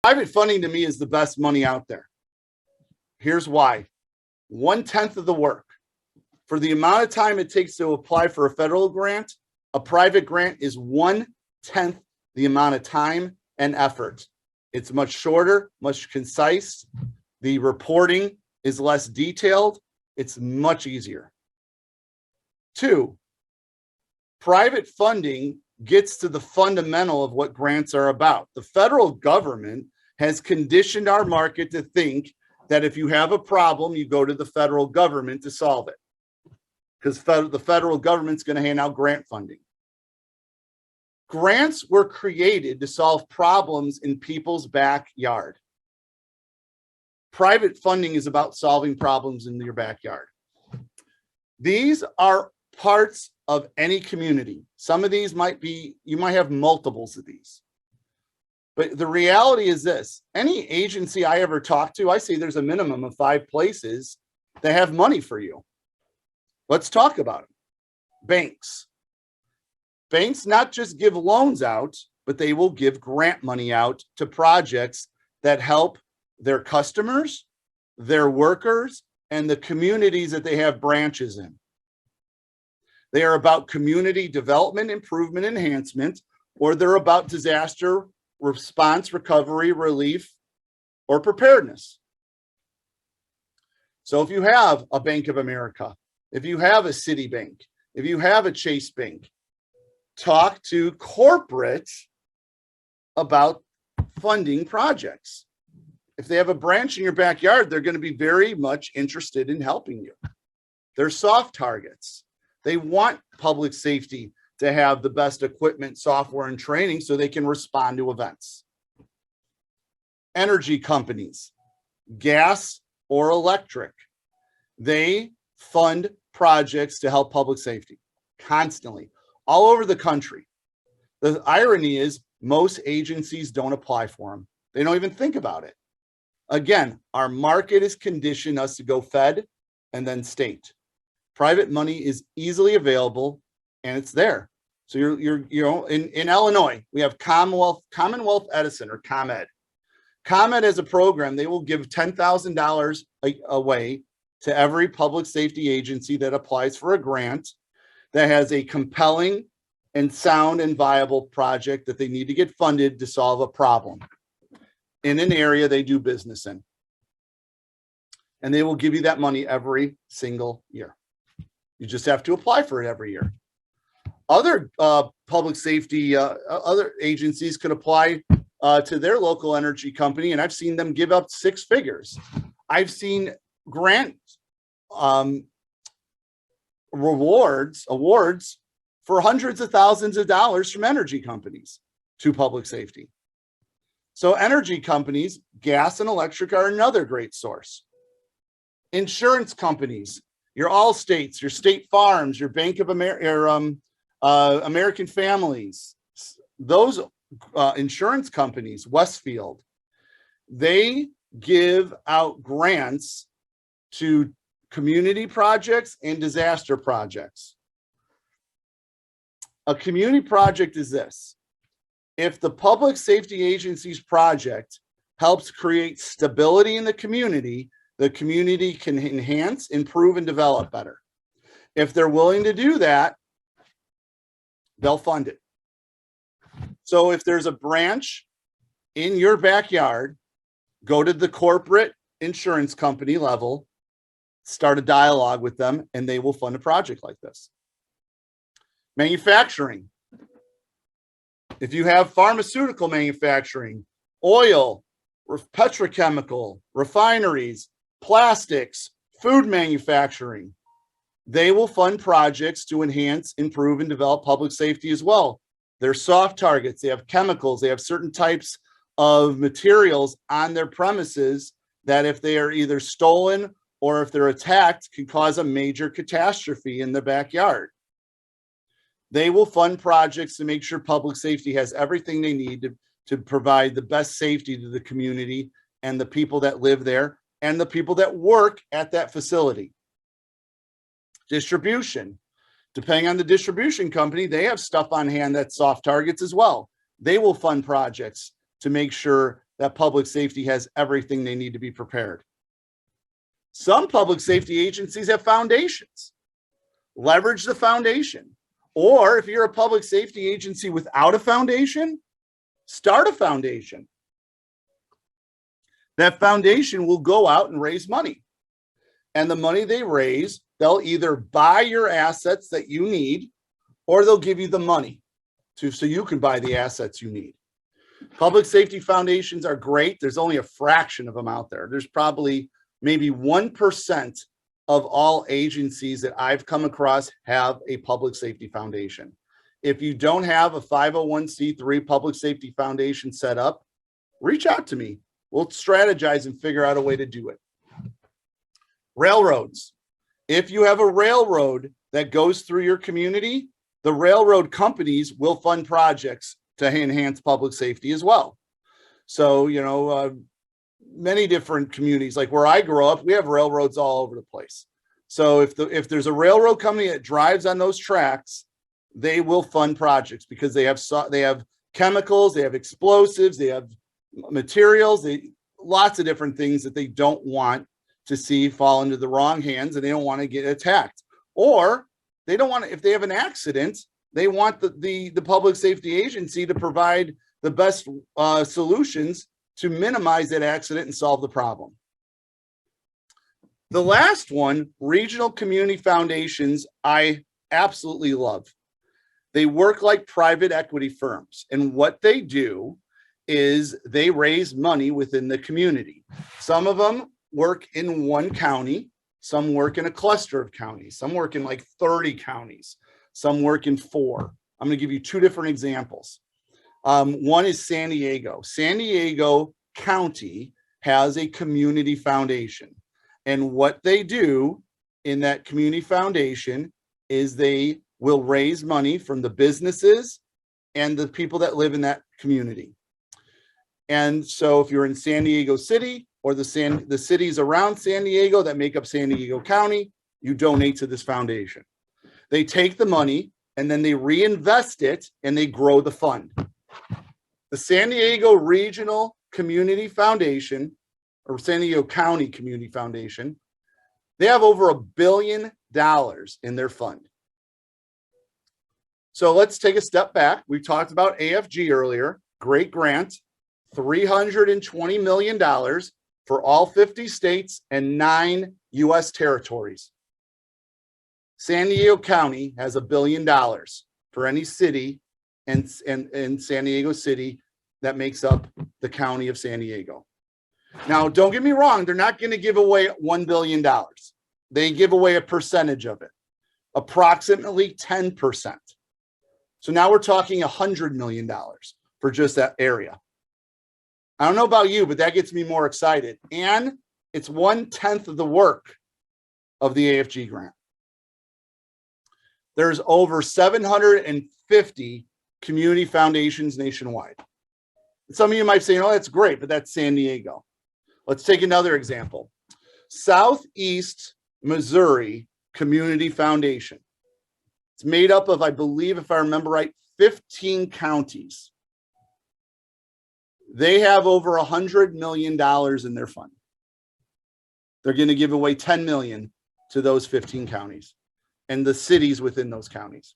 Private funding to me is the best money out there. Here's why. 1/10 of the work. For the amount of time it takes to apply for a federal grant, a private grant is 1/10 the amount of time and effort. It's much shorter, much concise. The reporting is less detailed. It's much easier. 2, private funding gets to the fundamental of what grants are about. The federal government has conditioned our market to think that if you have a problem, you go to the federal government to solve it, because the federal government's going to hand out grant funding. Grants were created to solve problems in people's backyard. Private funding is about solving problems in your backyard. These are parts of any community. Some of these might be, you might have multiples of these. But the reality is this, any agency I ever talk to, I see there's a minimum of 5 places that have money for you. Let's talk about them. Banks. Banks not just give loans out, but they will give grant money out to projects that help their customers, their workers, and the communities that they have branches in. They are about community development, improvement, enhancement, or they're about disaster response, recovery, relief, or preparedness. So if you have a Bank of America, if you have a Citibank, if you have a Chase Bank, talk to corporate about funding projects. If they have a branch in your backyard, they're going to be very much interested in helping you. They're soft targets. They want public safety to have the best equipment, software, and training so they can respond to events. Energy companies, gas or electric, they fund projects to help public safety constantly, all over the country. The irony is most agencies don't apply for them. They don't even think about it. Again, our market has conditioned us to go Fed and then state. Private money is easily available and it's there. So you know, in Illinois, we have Commonwealth Edison, or ComEd. ComEd has a program. They will give $10,000 away to every public safety agency that applies for a grant that has a compelling and sound and viable project that they need to get funded to solve a problem in an area they do business in. And they will give you that money every single year. You just have to apply for it every year. Other public safety, other agencies could apply to their local energy company, and I've seen them give up 6 figures. I've seen grant awards for hundreds of thousands of dollars from energy companies to public safety. So energy companies, gas and electric, are another great source. Insurance companies, your Allstates, your State Farms, your Bank of America, American Families, those insurance companies, Westfield, they give out grants to community projects and disaster projects. A community project is this: if the public safety agency's project helps create stability in the community can enhance, improve, and develop better. If they're willing to do that, they'll fund it. So if there's a branch in your backyard, go to the corporate insurance company level, start a dialogue with them, and they will fund a project like this. Manufacturing. If you have pharmaceutical manufacturing, oil, petrochemical, refineries, plastics, food manufacturing, they will fund projects to enhance, improve, and develop public safety as well. They're soft targets. They have chemicals. They have certain types of materials on their premises that, if they are either stolen or if they're attacked, can cause a major catastrophe in their backyard. They will fund projects to make sure public safety has everything they need to provide the best safety to the community and the people that live there and the people that work at that facility. Distribution. Depending on the distribution company, they have stuff on hand that's soft targets as well. They will fund projects to make sure that public safety has everything they need to be prepared. Some public safety agencies have foundations. Leverage the foundation. Or if you're a public safety agency without a foundation, start a foundation. That foundation will go out and raise money. And the money they raise, they'll either buy your assets that you need, or they'll give you the money so you can buy the assets you need. Public safety foundations are great. There's only a fraction of them out there. There's probably maybe 1% of all agencies that I've come across have a public safety foundation. If you don't have a 501c3 public safety foundation set up, reach out to me. We'll strategize and figure out a way to do it. Railroads. If you have a railroad that goes through your community, the railroad companies will fund projects to enhance public safety as well. So, many different communities, like where I grew up, we have railroads all over the place. So if there's a railroad company that drives on those tracks, they will fund projects because they have chemicals, they have explosives, they have materials, lots of different things that they don't want to see fall into the wrong hands, and they don't want to get attacked. Or they don't want to, if they have an accident, they want the public safety agency to provide the best solutions to minimize that accident and solve the problem. The last one, regional community foundations, I absolutely love. They work like private equity firms, and what they do is they raise money within the community. Some of them work in one county, some work in a cluster of counties, some work in like 30 counties, some work in 4. I'm going to give you 2 different examples. One is San Diego. San Diego County has a community foundation. And what they do in that community foundation is they will raise money from the businesses and the people that live in that community. And so if you're in San Diego City or the cities around San Diego that make up San Diego County, you donate to this foundation. They take the money and then they reinvest it and they grow the fund. The San Diego Regional Community Foundation, or San Diego County Community Foundation, they have over $1 billion in their fund. So let's take a step back. We talked about AFG earlier, great grant, $320 million for all 50 states and 9 US territories. San Diego County has $1 billion for any city and San Diego City that makes up the county of San Diego. Now, don't get me wrong, they're not going to give away $1 billion. They give away a percentage of it, approximately 10%. So now we're talking $100 million for just that area. I don't know about you, but that gets me more excited. And it's 1/10 of the work of the AFG grant. There's over 750 community foundations nationwide. Some of you might say, oh, that's great, but that's San Diego. Let's take another example. Southeast Missouri Community Foundation. It's made up of, I believe, if I remember right, 15 counties. They have over $100 million in their fund. They're going to give away $10 million to those 15 counties and the cities within those counties.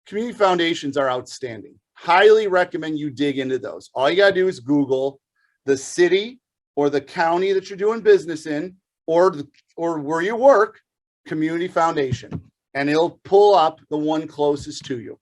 Community foundations are outstanding. Highly recommend you dig into those. All you got to do is Google the city or the county that you're doing business in, or where you work, community foundation, and it'll pull up the one closest to you.